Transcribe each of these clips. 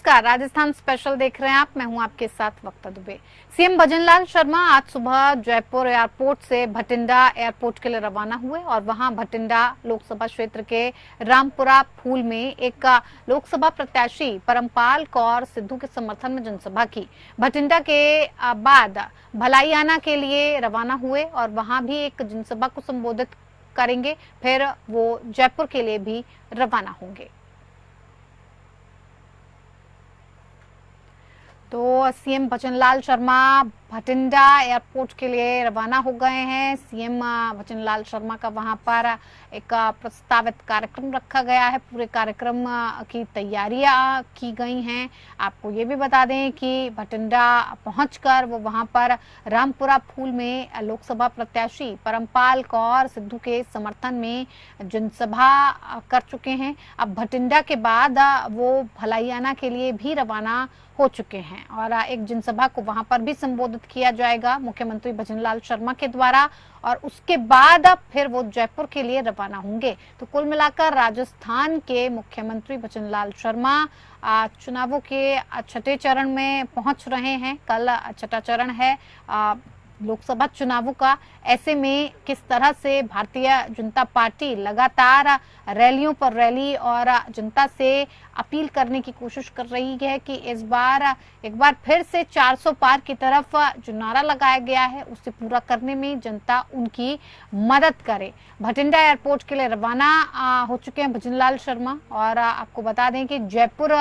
नमस्कार, राजस्थान स्पेशल देख रहे हैं आप। मैं हूं आपके साथ वक्ता दुबे। सीएम भजनलाल शर्मा आज सुबह जयपुर एयरपोर्ट से भटिंडा एयरपोर्ट के लिए रवाना हुए और वहां भटिंडा लोकसभा क्षेत्र के रामपुरा फूल में एक लोकसभा प्रत्याशी परमपाल कौर सिद्धू के समर्थन में जनसभा की। भटिंडा के बाद भलाईयाना के लिए रवाना हुए और वहां भी एक जनसभा को संबोधित करेंगे, फिर वो जयपुर के लिए भी रवाना होंगे। तो सीएम भजनलाल शर्मा भटिंडा एयरपोर्ट के लिए रवाना हो गए हैं। सीएम भजनलाल शर्मा का वहां पर एक प्रस्तावित कार्यक्रम रखा गया है। पूरे कार्यक्रम की तैयारियां की गई हैं। आपको ये भी बता दें कि भटिंडा पहुंचकर वो वहां पर रामपुरा फूल में लोकसभा प्रत्याशी परमपाल कौर सिद्धू के समर्थन में जनसभा कर चुके हैं। अब भटिंडा के बाद वो भलाईयाना के लिए भी रवाना हो चुके हैं और एक जनसभा को वहां पर भी संबोधित किया जाएगा मुख्यमंत्री भजनलाल शर्मा के द्वारा, और उसके बाद फिर वो जयपुर के लिए रवाना होंगे। तो कुल मिलाकर राजस्थान के मुख्यमंत्री भजनलाल शर्मा चुनावों के छठे चरण में पहुंच रहे हैं। कल छठा चरण है लोकसभा चुनावों का। ऐसे में किस तरह से भारतीय जनता पार्टी लगातार रैलियों पर रैली और जनता से अपील करने की कोशिश कर रही है कि इस बार एक बार फिर से 400 पार की तरफ जो नारा लगाया गया है उसे पूरा करने में जनता उनकी मदद करे। भटिंडा एयरपोर्ट के लिए रवाना हो चुके हैं भजनलाल शर्मा और आपको बता दें कि जयपुर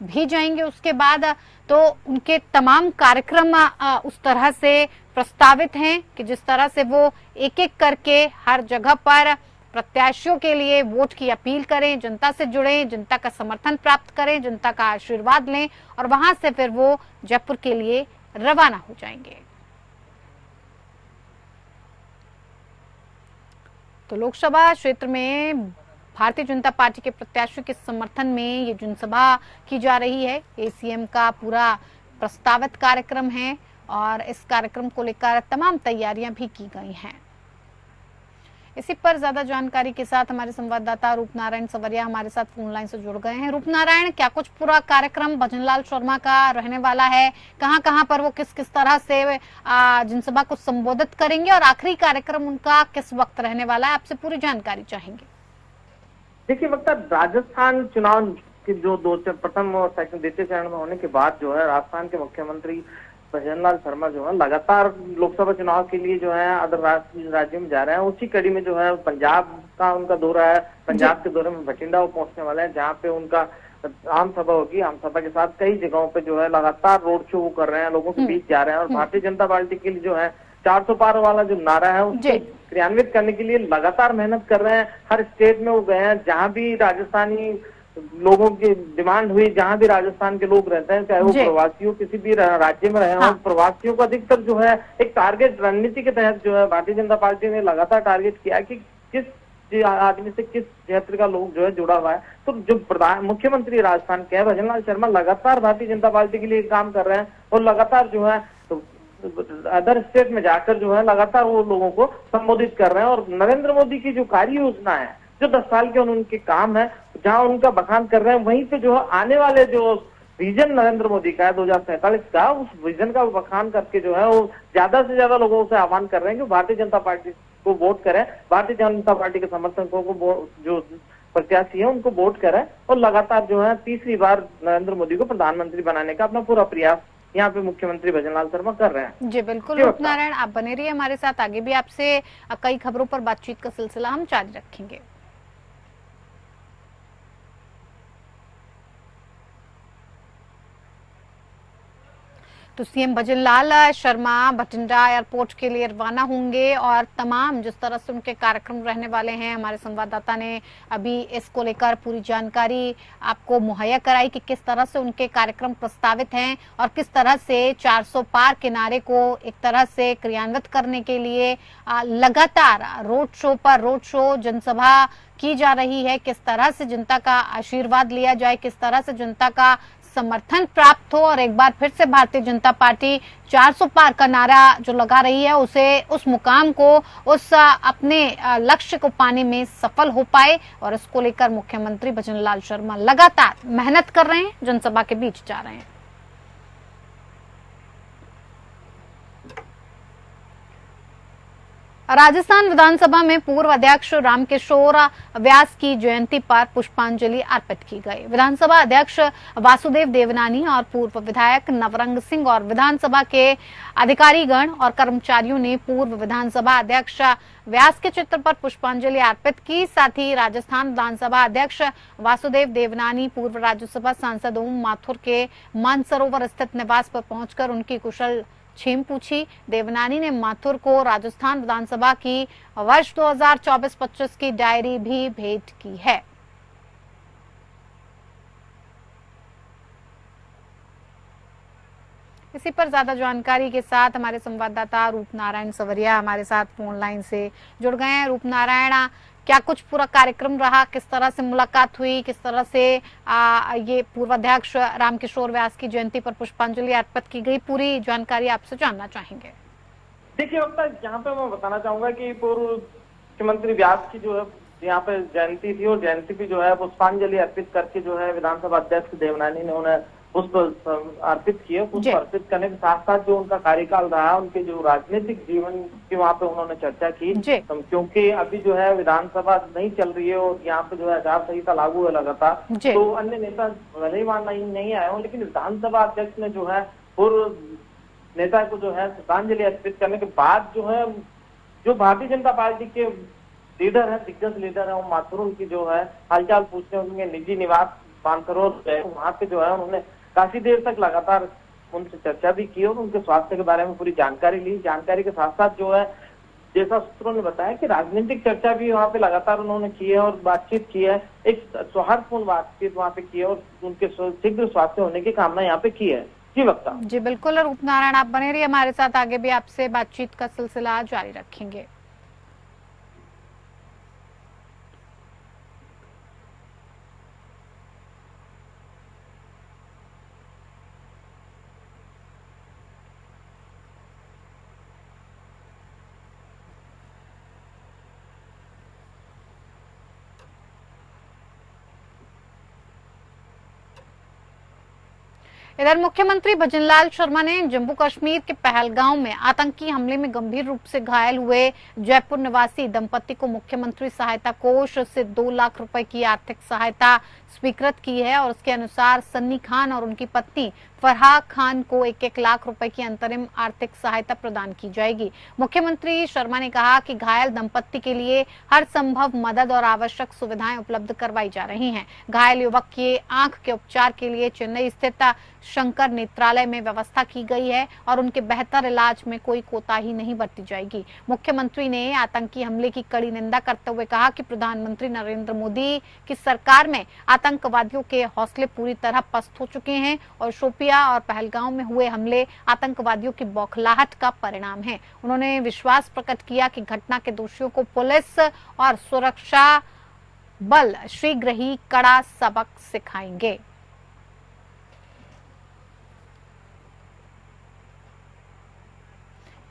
भी जाएंगे उसके बाद। तो उनके तमाम कार्यक्रम उस तरह से प्रस्तावित हैं कि जिस तरह से वो एक एक करके हर जगह पर प्रत्याशियों के लिए वोट की अपील करें, जनता से जुड़ें, जनता का समर्थन प्राप्त करें, जनता का आशीर्वाद लें और वहां से फिर वो जयपुर के लिए रवाना हो जाएंगे। तो लोकसभा क्षेत्र में भारतीय जनता पार्टी के प्रत्याशियों के समर्थन में ये जनसभा की जा रही है। एसीएम का पूरा प्रस्तावित कार्यक्रम है और इस कार्यक्रम को लेकर तमाम तैयारियां भी की गई हैं। इसी पर ज्यादा जानकारी के साथ हमारे संवाददाता रूपनारायण सवरिया हमारे साथ फोन लाइन से जुड़ गए हैं। रूपनारायण, क्या कुछ पूरा कार्यक्रम भजनलाल शर्मा का रहने वाला है? कहां पर वो किस किस तरह से जनसभा को संबोधित करेंगे और आखिरी कार्यक्रम उनका किस वक्त रहने वाला है? आपसे पूरी जानकारी चाहेंगे। देखिए मतलब राजस्थान चुनाव के जो प्रथम और सेकंड द्वितीय चरण में होने के बाद जो है राजस्थान के मुख्यमंत्री भजनलाल शर्मा जो है लगातार लोकसभा चुनाव के लिए जो है अदर राज्यों में जा रहे हैं। उसी कड़ी में जो है पंजाब का उनका दौरा है। पंजाब के दौरे में भटिंडा वो पहुंचने वाले हैं, जहाँ पे उनका आम सभा होगी। आम सभा के साथ कई जगहों पे जो है लगातार रोड शो वो कर रहे हैं, लोगों के बीच जा रहे हैं और भारतीय जनता पार्टी के लिए जो है 400 पार वाला जो नारा है उसको क्रियान्वित करने के लिए लगातार मेहनत कर रहे हैं। हर स्टेट में वो गए हैं, जहाँ भी राजस्थानी लोगों की डिमांड हुई, जहाँ भी राजस्थान के लोग रहते हैं, चाहे वो प्रवासियों किसी भी राज्य में रहे हों, प्रवासियों को अधिकतर जो है एक टारगेट रणनीति के तहत जो है भारतीय जनता पार्टी ने लगातार टारगेट किया कि किस आदमी से किस क्षेत्र का लोग जो है जुड़ा हुआ है। तो जो मुख्यमंत्री राजस्थान के भजनलाल शर्मा लगातार भारतीय जनता पार्टी के लिए काम कर रहे हैं और लगातार जो है अदर स्टेट में जाकर जो है लगातार वो लोगों को संबोधित कर रहे हैं। और नरेंद्र मोदी की जो कार्य योजना है, जो 10 साल के उनके काम है, जहां उनका बखान कर रहे हैं, वहीं पे जो है आने वाले जो विजन नरेंद्र मोदी का है 2047 का, उस विजन का बखान करके जो है वो ज्यादा से ज्यादा लोगों से आह्वान कर रहे हैं कि भारतीय जनता पार्टी को वोट करें, भारतीय जनता पार्टी के समर्थकों को जो प्रत्याशी है उनको वोट करें और लगातार जो है तीसरी बार नरेंद्र मोदी को प्रधानमंत्री बनाने का अपना पूरा प्रयास यहाँ पे मुख्यमंत्री भजनलाल शर्मा कर रहे हैं। जी बिल्कुल रूपनारायण, आप बने रहिए हमारे साथ। आगे भी आपसे कई खबरों पर बातचीत का सिलसिला हम जारी रखेंगे। तो सीएम भजनलाल शर्मा भटिंडा एयरपोर्ट के लिए रवाना होंगे और तमाम जिस तरह से उनके कार्यक्रम रहने वाले हैं, हमारे संवाददाता ने अभी इसको लेकर पूरी जानकारी आपको मुहैया कराई कि किस तरह से उनके कार्यक्रम प्रस्तावित हैं और किस तरह से 400 पार के नारे को एक तरह से क्रियान्वित करने के लिए लगातार रोड शो पर रोड शो जनसभा की जा रही है। किस तरह से जनता का आशीर्वाद लिया जाए, किस तरह से जनता का समर्थन प्राप्त हो और एक बार फिर से भारतीय जनता पार्टी 400 पार का नारा जो लगा रही है उसे उस मुकाम को उस अपने लक्ष्य को पाने में सफल हो पाए। और इसको लेकर मुख्यमंत्री भजनलाल शर्मा लगातार मेहनत कर रहे हैं, जनसभा के बीच जा रहे हैं। राजस्थान विधानसभा में पूर्व अध्यक्ष रामकिशोर व्यास की जयंती पर पुष्पांजलि अर्पित की गई। विधानसभा अध्यक्ष वासुदेव देवनानी और पूर्व विधायक नवरंग सिंह और विधानसभा के अधिकारीगण और कर्मचारियों ने पूर्व विधानसभा अध्यक्ष व्यास के चित्र पर पुष्पांजलि अर्पित की। साथ ही राजस्थान विधानसभा अध्यक्ष वासुदेव देवनानी पूर्व राज्यसभा सांसद ओम माथुर के मानसरोवर स्थित निवास पर पहुंचकर उनकी कुशल छीम पूछी। देवनानी ने माथुर को राजस्थान विधानसभा की वर्ष 2024-25 की डायरी भी भेंट की है। इसी पर ज्यादा जानकारी के साथ हमारे संवाददाता रूपनारायण सवरिया हमारे साथ फोन लाइन से जुड़ गए हैं। रूपनारायण, क्या कुछ पूरा कार्यक्रम रहा, किस तरह से मुलाकात हुई, किस तरह से ये पूर्वाध्यक्ष रामकिशोर व्यास की जयंती पर पुष्पांजलि अर्पित की गई, पूरी जानकारी आपसे जानना चाहेंगे। देखिए वक्ता, यहाँ पे मैं बताना चाहूंगा कि पूर्व मुख्यमंत्री व्यास की जो है यहाँ पे जयंती थी और जयंती भी जो है पुष्पांजलि अर्पित करके जो है विधानसभा अध्यक्ष देवनानी ने उन्हें पुष्प अर्पित किए। पुष्प अर्पित करने के साथ साथ जो उनका कार्यकाल रहा, उनके जो राजनीतिक जीवन की वहाँ पे उन्होंने चर्चा की। क्योंकि अभी जो है विधानसभा नहीं चल रही है और यहाँ पे जो है आचार संहिता लागू है लगातार, तो अन्य नेता भले ही वहाँ नहीं आए हों, लेकिन विधानसभा अध्यक्ष ने जो है पूर्व नेता को जो है श्रद्धांजलि अर्पित करने के बाद जो है जो भारतीय जनता पार्टी के लीडर है, दिग्गज लीडर है, वो माथुर, उनकी जो है हालचाल पूछने उनके निजी निवास मानसरोवर गए। वहाँ पे जो है उन्होंने काफी देर तक लगातार उनसे चर्चा भी की और उनके स्वास्थ्य के बारे में पूरी जानकारी ली। जानकारी के साथ साथ जो है जैसा सूत्रों ने बताया कि राजनीतिक चर्चा भी वहाँ पे लगातार उन्होंने की है और बातचीत की है, एक सौहार्दपूर्ण बातचीत वहाँ पे की है और उनके शीघ्र स्वास्थ्य होने की कामना यहाँ पे की है। जी वक्ता। जी बिल्कुल, रूपनारायण आप बने रहिए हमारे साथ, आगे भी आपसे बातचीत का सिलसिला जारी रखेंगे। इधर मुख्यमंत्री भजनलाल शर्मा ने जम्मू कश्मीर के पहलगांव में आतंकी हमले में गंभीर रूप से घायल हुए जयपुर निवासी दंपति को मुख्यमंत्री सहायता कोष से 2 लाख रुपए की आर्थिक सहायता स्वीकृत की है और उसके अनुसार सन्नी खान और उनकी पत्नी फरहा खान को 1-1 लाख रुपए की अंतरिम आर्थिक सहायता प्रदान की जाएगी। मुख्यमंत्री शर्मा ने कहा कि घायल दंपति के लिए हर संभव मदद और आवश्यक सुविधाएं उपलब्ध करवाई जा रही हैं। घायल युवक की आंख के उपचार के लिए चेन्नई स्थित शंकर नेत्रालय में व्यवस्था की गई है और उनके बेहतर इलाज में कोई कोताही नहीं बरती जाएगी। मुख्यमंत्री ने आतंकी हमले की कड़ी निंदा करते हुए कहा कि प्रधानमंत्री नरेंद्र मोदी की सरकार में आतंकवादियों के हौसले पूरी तरह पस्त हो चुके हैं और शोपिया और पहलगांव में हुए हमले आतंकवादियों की बौखलाहट का परिणाम है। उन्होंने विश्वास प्रकट किया कि घटना के दोषियों को पुलिस और सुरक्षा बल शीघ्र ही कड़ा सबक सिखाएंगे।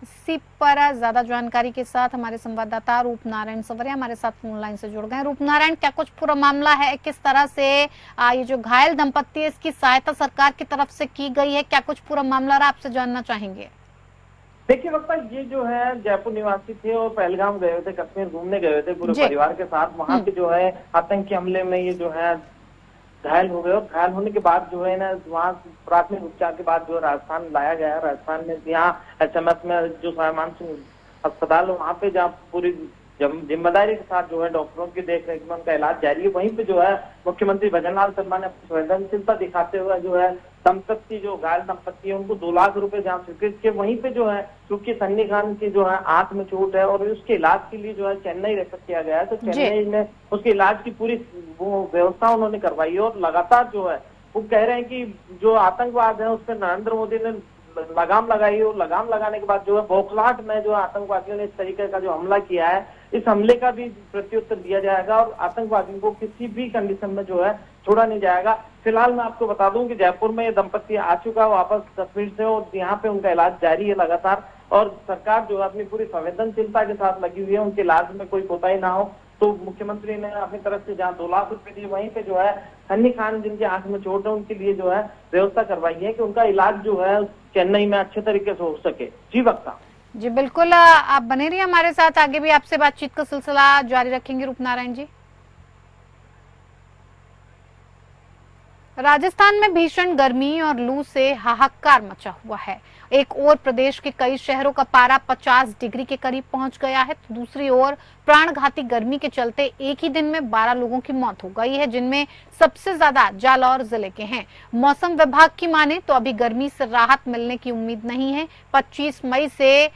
इसी पर ज्यादा जानकारी के साथ हमारे संवाददाता रूपनारायण सवरिया हमारे साथ फोन लाइन से जुड़ गए। रूपनारायण, क्या कुछ पूरा मामला है, किस तरह से ये जो घायल दंपति है इसकी सहायता सरकार की तरफ से की गई है, क्या कुछ पूरा मामला रहा, आपसे जानना चाहेंगे। देखिए वक्ता, ये जो है जयपुर निवासी थे और पहलगाम गए थे, कश्मीर घूमने गए थे पूरे परिवार के साथ। वहाँ पे जो है आतंकी हमले में ये जो है घायल हो गए और घायल होने के बाद जो है ना वहाँ प्राथमिक उपचार के बाद जो है राजस्थान लाया गया। राजस्थान में यहाँ SMS में जो सामान अस्पताल वहाँ पे जहाँ पूरी जिम्मेदारी के साथ जो है डॉक्टरों की देखरेख में उनका इलाज जारी है, वहीं पे जो है मुख्यमंत्री भजनलाल शर्मा ने अपनी संवेदनशीलता दिखाते हुए जो है दंपत्ति जो घायल दंपत्ति है उनको 2 लाख रुपए जहाँ स्वीकृत किए। वहीं पे जो है क्योंकि सन्नी खान की जो है आंख में चोट है और उसके इलाज के लिए जो है चेन्नई रेफर किया गया है, तो चेन्नई में उसके इलाज की पूरी वो व्यवस्था उन्होंने करवाई है और लगातार जो है वो कह रहे हैं कि जो आतंकवाद है उस पर नरेंद्र मोदी ने लगाम लगाई और लगाम लगाने के बाद जो है बौखलाहट में जो आतंकवादियों ने इस तरीके का जो हमला किया है, इस हमले का भी प्रत्युत्तर दिया जाएगा और आतंकवादियों को किसी भी कंडीशन में जो है छोड़ा नहीं जाएगा। फिलहाल मैं आपको बता दूं कि जयपुर में ये दंपति आ चुका है वापस कश्मीर से, और यहाँ पे उनका इलाज जारी है लगातार, और सरकार जो है अपनी पूरी संवेदनशीलता के साथ लगी हुई है उनके इलाज में कोई कोताही ना हो। तो मुख्यमंत्री ने अपनी तरफ से जहाँ 2 लाख रुपए दिए, वहीं पे जो है हन्नी खान जिनकी आंख में चोट है उनके लिए जो है व्यवस्था करवाई है कि उनका इलाज जो है चेन्नई में अच्छे तरीके से हो सके। जी वक्ता जी बिल्कुल, आप बने रहिए हमारे साथ, आगे भी आपसे बातचीत का सिलसिला जारी रखेंगे रूपनारायण जी। राजस्थान में भीषण गर्मी और लू से हाहाकार मचा हुआ है। एक ओर प्रदेश के कई शहरों का पारा 50 डिग्री के करीब पहुंच गया है, तो दूसरी ओर प्राणघाती गर्मी के चलते एक ही दिन में 12 लोगों की मौत हो गई है, जिनमें सबसे ज्यादा जालौर जिले के हैं। मौसम विभाग की माने तो अभी गर्मी से राहत मिलने की उम्मीद नहीं है। 25 मई से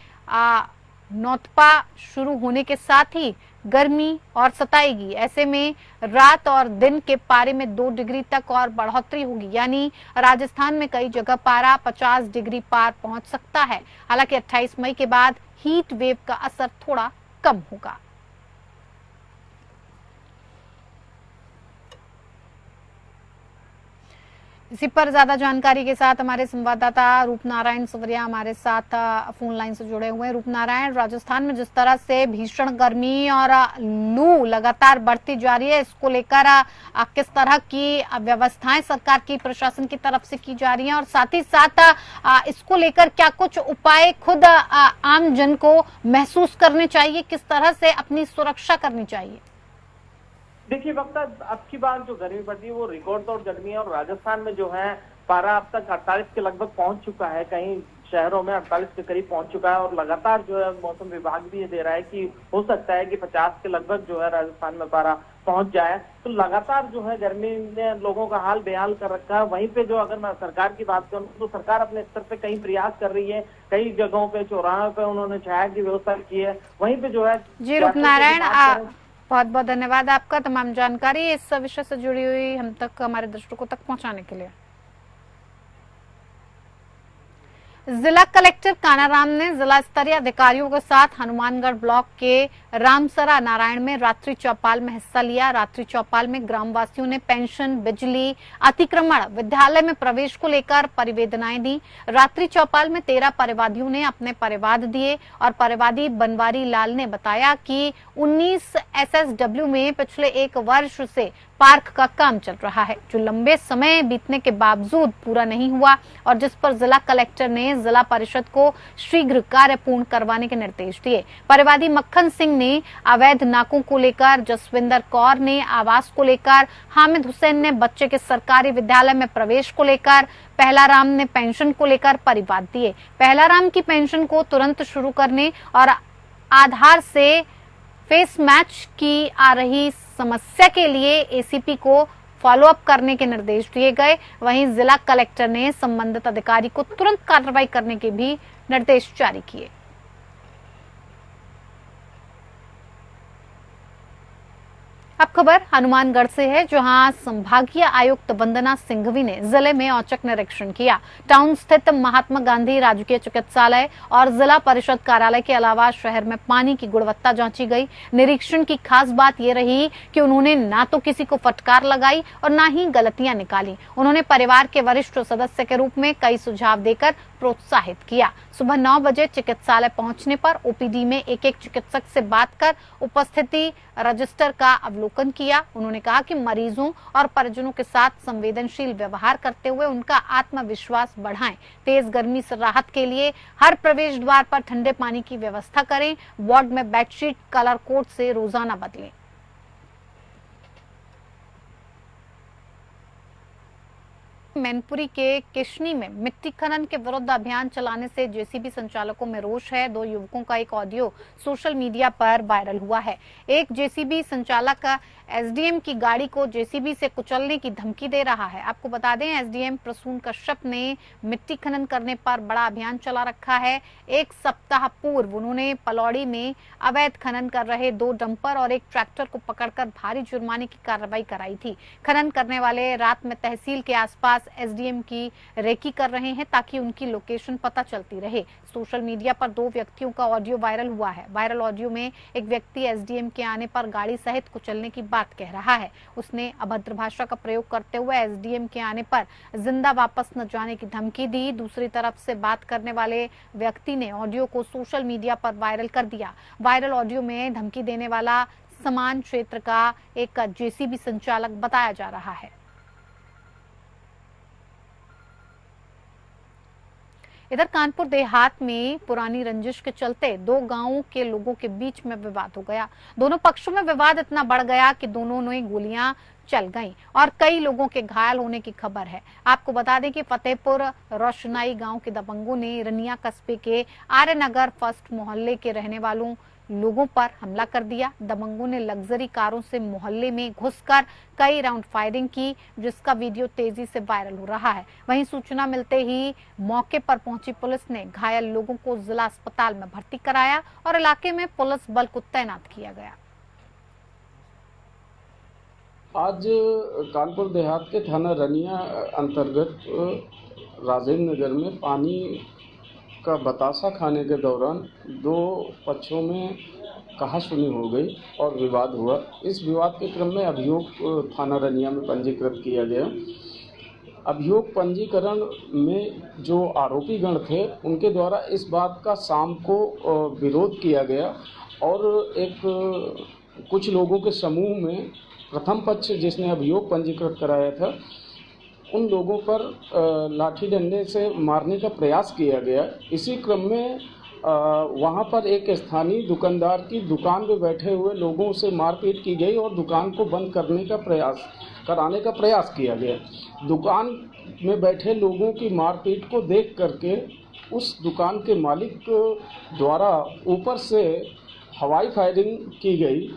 नौतपा शुरू होने के साथ ही गर्मी और सताएगी। ऐसे में रात और दिन के पारे में 2 डिग्री तक और बढ़ोतरी होगी, यानी राजस्थान में कई जगह पारा 50 डिग्री पार पहुंच सकता है। हालांकि 28 मई के बाद हीट वेव का असर थोड़ा कम होगा। इसी पर ज्यादा जानकारी के साथ हमारे संवाददाता रूपनारायण सवरिया हमारे साथ फोन लाइन से जुड़े हुए हैं। रूपनारायण, राजस्थान में जिस तरह से भीषण गर्मी और लू लगातार बढ़ती जा रही है, इसको लेकर किस तरह की व्यवस्थाएं सरकार की, प्रशासन की तरफ से की जा रही हैं, और साथ ही साथ इसको लेकर क्या कुछ उपाय खुद आम जन को महसूस करने चाहिए, किस तरह से अपनी सुरक्षा करनी चाहिए? देखिए वक्ता, अब की बार जो गर्मी बढ़ी है वो रिकॉर्ड तोड़ गर्मी है, और राजस्थान में जो है पारा अब तक 48 के लगभग पहुंच चुका है, कई शहरों में 48 के करीब पहुंच चुका है, और लगातार जो है मौसम विभाग भी ये दे रहा है कि हो सकता है कि 50 के लगभग जो है राजस्थान में पारा पहुंच जाए। तो लगातार जो है गर्मी ने लोगों का हाल बेहाल कर रखा है। वहीं पे जो अगर मैं सरकार की बात करूं तो सरकार अपने स्तर पे कई प्रयास कर रही है, कई जगहों पे चौराहों पे उन्होंने छाया की व्यवस्था की है। वहीं पे जो है जी रूपनारायण, बहुत बहुत धन्यवाद आपका तमाम जानकारी इस विषय से जुड़ी हुई हम तक, हमारे दर्शकों तक पहुंचाने के लिए। जिला कलेक्टर कानाराम ने जिला स्तरीय अधिकारियों के साथ हनुमानगढ़ ब्लॉक के रामसरा नारायण में रात्रि चौपाल में हिस्सा लिया। रात्रि चौपाल में ग्रामवासियों ने पेंशन, बिजली, अतिक्रमण, विद्यालय में प्रवेश को लेकर परिवेदनाएं दी। रात्रि चौपाल में 13 परिवादियों ने अपने परिवाद दिए, और परिवादी बनवारी लाल ने बताया कि 19 SSW में पिछले 1 वर्ष से पार्क का काम चल रहा है, जो लंबे समय बीतने के बावजूद पूरा नहीं हुआ, और जिस पर जिला कलेक्टर ने जिला परिषद को शीघ्र कार्य पूर्ण करवाने के निर्देश दिए। परिवादी मक्खन सिंह ने अवैध नाकों को लेकर, जसविंदर कौर ने आवास को लेकर, हामिद हुसैन ने बच्चे के सरकारी विद्यालय में प्रवेश को लेकर, पहला राम ने पेंशन को लेकर परिवाद दिए। पहला राम की पेंशन को तुरंत शुरू करने और आधार से फेस मैच की आ रही समस्या के लिए एसीपी को फॉलो अप करने के निर्देश दिए गए। वहीं जिला कलेक्टर ने संबंधित अधिकारी को तुरंत कार्रवाई करने के भी निर्देश जारी किए। अब खबर हनुमानगढ़ से है, जहां संभागीय आयुक्त वंदना सिंघवी ने जिले में औचक निरीक्षण किया। टाउन स्थित महात्मा गांधी राजकीय चिकित्सालय और जिला परिषद कार्यालय के अलावा शहर में पानी की गुणवत्ता जांची गई। निरीक्षण की खास बात यह रही कि उन्होंने ना तो किसी को फटकार लगाई और ना ही गलतियां निकाली। उन्होंने परिवार के वरिष्ठ सदस्य के रूप में कई सुझाव देकर प्रोत्साहित किया। सुबह 9 बजे चिकित्सालय पहुंचने पर ओपीडी में एक चिकित्सक से बात कर उपस्थिति रजिस्टर का अवलोकन किया। उन्होंने कहा कि मरीजों और परिजनों के साथ संवेदनशील व्यवहार करते हुए उनका आत्मविश्वास बढ़ाएं। तेज गर्मी से राहत के लिए हर प्रवेश द्वार पर ठंडे पानी की व्यवस्था करें। वार्ड में बेडशीट कलर कोड से रोजाना बदलें। मैनपुरी के किशनी में मिट्टी खनन के विरुद्ध अभियान चलाने से जेसीबी संचालकों में रोष है। 2 युवकों का एक ऑडियो सोशल मीडिया पर वायरल हुआ है। एक जेसीबी संचालक एसडीएम की गाड़ी को जेसीबी से कुचलने की धमकी दे रहा है। आपको बता दें, एसडीएम प्रसून कश्यप ने मिट्टी खनन करने पर बड़ा अभियान चला रखा है। 1 सप्ताह पूर्व उन्होंने पलौड़ी में अवैध खनन कर रहे 2 डंपर और एक ट्रैक्टर को पकड़कर भारी जुर्माने की कार्रवाई कराई थी। खनन करने वाले रात में तहसील के आसपास एसडीएम की रेकी कर रहे हैं ताकि उनकी लोकेशन पता चलती रहे। सोशल मीडिया पर 2 व्यक्तियों का ऑडियो वायरल हुआ है। वायरल ऑडियो में एक व्यक्ति एसडीएम के आने पर गाड़ी सहित कुचलने की बात बात कह रहा है। उसने अभद्र भाषा का प्रयोग करते हुए एसडीएम के आने पर जिंदा वापस न जाने की धमकी दी। दूसरी तरफ से बात करने वाले व्यक्ति ने ऑडियो को सोशल मीडिया पर वायरल कर दिया। वायरल ऑडियो में धमकी देने वाला समान क्षेत्र का एक जेसीबी संचालक बताया जा रहा है। इधर कानपुर देहात में पुरानी रंजिश के चलते दो गांवों के लोगों के बीच में विवाद हो गया। दोनों पक्षों में विवाद इतना बढ़ गया कि दोनों ने गोलियां चल गईं और कई लोगों के घायल होने की खबर है। आपको बता दें कि फतेहपुर रोशनाई गांव के दबंगों ने रनिया कस्बे के आर्यनगर फर्स्ट मोहल्ले के रहने वालों लोगों पर हमला कर दिया। दबंगों ने लग्जरी कारों से मोहल्ले में घुसकर कई राउंड फायरिंग की, जिसका वीडियो तेजी से वायरल हो रहा है। वहीं सूचना मिलते ही मौके पर पहुंची पुलिस ने घायल लोगों को जिला अस्पताल में भर्ती कराया और इलाके में पुलिस बल को तैनात किया गया। आज कानपुर देहात के थाना रनिया अंतर्गत राजेंद्र नगर में पानी का बतासा खाने के दौरान दो पक्षों में कहासुनी हो गई और विवाद हुआ। इस विवाद के क्रम में अभियोग थाना रनिया में पंजीकृत किया गया। अभियोग पंजीकरण में जो आरोपी गण थे उनके द्वारा इस बात का शाम को विरोध किया गया और एक कुछ लोगों के समूह में प्रथम पक्ष जिसने अभियोग पंजीकृत कराया था उन लोगों पर लाठी डंडे से मारने का प्रयास किया गया। इसी क्रम में वहां पर एक स्थानीय दुकानदार की दुकान पे बैठे हुए लोगों से मारपीट की गई और दुकान को बंद कराने का प्रयास किया गया। दुकान में बैठे लोगों की मारपीट को देख करके उस दुकान के मालिक द्वारा ऊपर से हवाई फायरिंग की गई।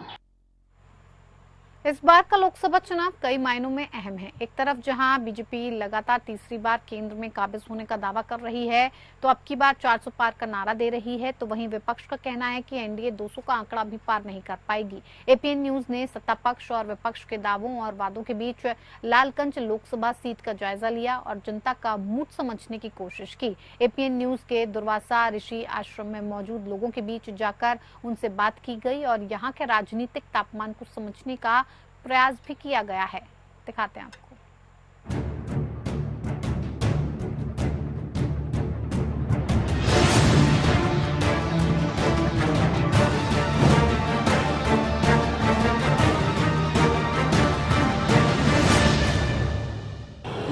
इस बार का लोकसभा चुनाव कई मायनों में अहम है। एक तरफ जहां बीजेपी लगातार तीसरी बार केंद्र में काबिज होने का दावा कर रही है तो अब की बार 400 पार का नारा दे रही है, तो वहीं विपक्ष का कहना है कि एनडीए 200 का आंकड़ा भी पार नहीं कर पाएगी। एपीएन न्यूज ने सत्ता पक्ष और विपक्ष के दावों और वादों के बीच लालगंज लोकसभा सीट का जायजा लिया और जनता का मूड समझने की कोशिश की। एपीएन न्यूज के दुर्वासा ऋषि आश्रम में मौजूद लोगों के बीच जाकर उनसे बात की गई और यहाँ के राजनीतिक तापमान को समझने का प्रयास भी किया गया है। दिखाते हैं आपको।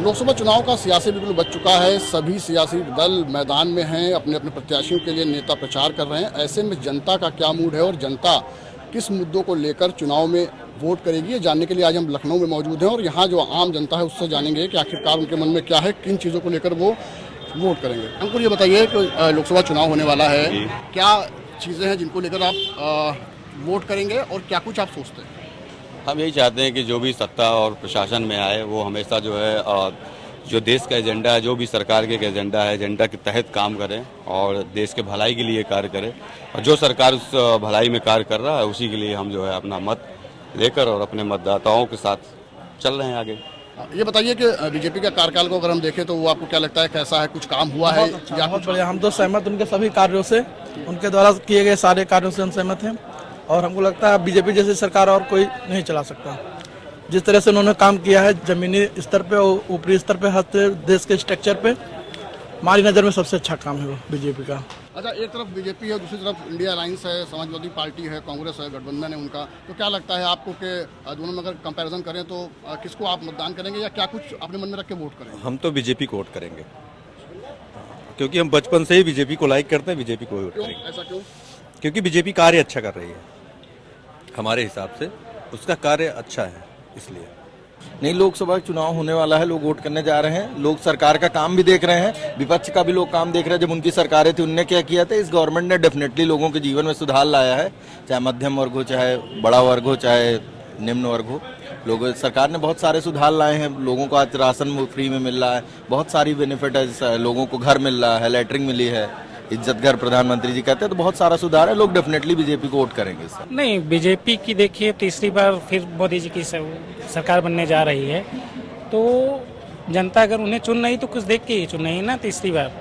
लोकसभा चुनाव का सियासी बिल्कुल बच चुका है। सभी सियासी दल मैदान में हैं, अपने अपने प्रत्याशियों के लिए नेता प्रचार कर रहे हैं। ऐसे में जनता का क्या मूड है और जनता किस मुद्दों को लेकर चुनाव में वोट करेगी, ये जानने के लिए आज हम लखनऊ में मौजूद हैं और यहाँ जो आम जनता है उससे जानेंगे कि आखिरकार उनके मन में क्या है, किन चीज़ों को लेकर वो वोट करेंगे। हमको ये बताइए कि लोकसभा चुनाव होने वाला है, क्या चीज़ें हैं जिनको लेकर आप वोट करेंगे और क्या कुछ आप सोचते हैं? हम यही चाहते हैं कि जो भी सत्ता और प्रशासन में आए वो हमेशा जो है जो देश का एजेंडा है, जो भी सरकार के एजेंडा है, एजेंडा के तहत काम करें और देश के भलाई के लिए कार्य करें। और जो सरकार उस भलाई में कार्य कर रहा है उसी के लिए हम जो है अपना मत लेकर और अपने मतदाताओं के साथ चल रहे हैं आगे। ये बताइए कि बीजेपी का कार्यकाल को अगर हम देखें तो वो आपको क्या लगता है, कैसा है, कुछ काम हुआ है? बहुत बढ़िया, हम तो सहमत उनके सभी कार्यों से, उनके द्वारा किए गए सारे कार्यों से हम सहमत हैं और हमको लगता है बीजेपी जैसी सरकार और कोई नहीं चला सकता। जिस तरह से उन्होंने काम किया है जमीनी स्तर पे और ऊपरी स्तर पे, हर देश के स्ट्रक्चर पे, हमारी नज़र में सबसे अच्छा काम है वो बीजेपी का। अच्छा, एक तरफ बीजेपी है, दूसरी तरफ इंडिया अलायंस है, समाजवादी पार्टी है, कांग्रेस है, गठबंधन है उनका, तो क्या लगता है आपको कि दोनों में अगर कंपैरिजन करें तो किसको आप मतदान करेंगे या क्या कुछ अपने मन में रख के वोट करेंगे? हम तो बीजेपी को वोट करेंगे क्योंकि हम बचपन से ही बीजेपी को लाइक करते हैं, बीजेपी को वोट करेंगे। ऐसा क्यों? क्योंकि बीजेपी कार्य अच्छा कर रही है, हमारे हिसाब से उसका कार्य अच्छा है, इसलिए। नहीं, लोकसभा चुनाव होने वाला है, लोग वोट करने जा रहे हैं, लोग सरकार का काम भी देख रहे हैं, विपक्ष का भी लोग काम देख रहे हैं। जब उनकी सरकारें थी उनने क्या किया था, इस गवर्नमेंट ने डेफिनेटली लोगों के जीवन में सुधार लाया है, चाहे मध्यम वर्ग हो, चाहे बड़ा वर्ग हो, चाहे निम्न वर्ग हो। लोगों सरकार ने बहुत सारे सुधार लाए हैं, लोगों को आज राशन फ्री में मिल रहा है, बहुत सारी बेनिफिट है, लोगों को घर मिल रहा है, लैटरिंग मिली है, इज्जत घर प्रधानमंत्री जी कहते हैं, तो बहुत सारा सुधार है। लोग डेफिनेटली बीजेपी को वोट करेंगे। नहीं, बीजेपी की देखिए तीसरी बार फिर मोदी जी की सरकार बनने जा रही है, तो जनता अगर उन्हें चुन रही तो कुछ देख के ही चुन रही है ना तीसरी बार।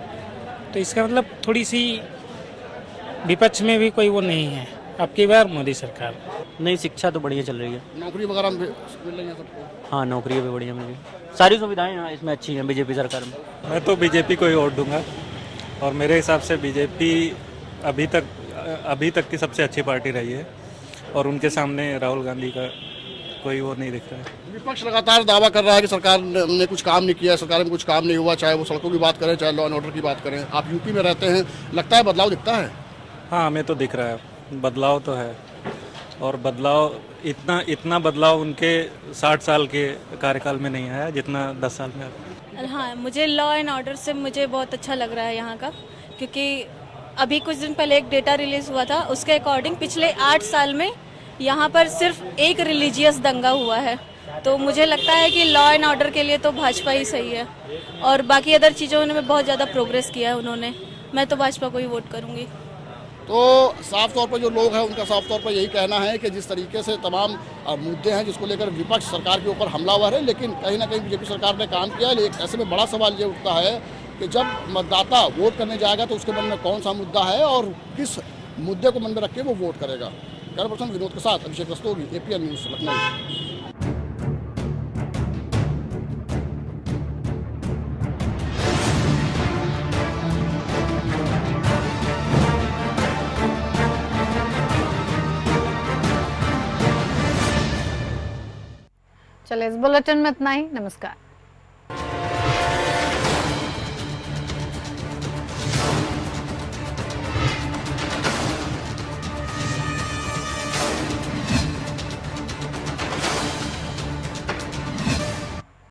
तो इसका मतलब थोड़ी सी विपक्ष में भी कोई वो नहीं है, अब की बार मोदी सरकार। नहीं, शिक्षा तो बढ़िया चल रही है। नौकरी वगैरह मिल रही है सबको? हाँ, नौकरी भी बढ़िया मिल रही है। सारी सुविधाएं यहाँ इसमें अच्छी हैं बीजेपी सरकार में। मैं तो बीजेपी को ही वोट दूंगा और मेरे हिसाब से बीजेपी अभी तक की सबसे अच्छी पार्टी रही है और उनके सामने राहुल गांधी का कोई वो नहीं दिख रहा है। विपक्ष लगातार दावा कर रहा है कि सरकार ने कुछ काम नहीं किया, सरकार में कुछ काम नहीं हुआ, चाहे वो सड़कों की बात करें, चाहे लॉ एंड ऑर्डर की बात करें। आप यूपी में रहते हैं, लगता है बदलाव दिखता है? हाँ, हमें तो दिख रहा है, बदलाव तो है। और बदलाव इतना बदलाव उनके 60 साल के कार्यकाल में नहीं आया जितना 10 साल में आया। हाँ, मुझे लॉ एंड ऑर्डर से मुझे बहुत अच्छा लग रहा है यहाँ का, क्योंकि अभी कुछ दिन पहले एक डेटा रिलीज हुआ था, उसके अकॉर्डिंग पिछले 8 साल में यहाँ पर सिर्फ एक रिलीजियस दंगा हुआ है। तो मुझे लगता है कि लॉ एंड ऑर्डर के लिए तो भाजपा ही सही है और बाकी अदर चीज़ों में बहुत ज़्यादा प्रोग्रेस किया है उन्होंने। मैं तो भाजपा को ही वोट करूँगी। तो साफ तौर पर जो लोग हैं उनका साफ तौर पर यही कहना है कि जिस तरीके से तमाम मुद्दे हैं जिसको लेकर विपक्ष सरकार के ऊपर हमलावर है, लेकिन कहीं ना कहीं बीजेपी सरकार ने काम किया है। लेकिन ऐसे में बड़ा सवाल ये उठता है कि जब मतदाता वोट करने जाएगा तो उसके मन में कौन सा मुद्दा है और किस मुद्दे को मन में रख के वो वोट करेगा। कैमरा पर्सन विनोद के साथ अभिषेक रस्तोगी, APN न्यूज़, लखनऊ। चलिए, इस बुलेटिन में इतना ही। नमस्कार।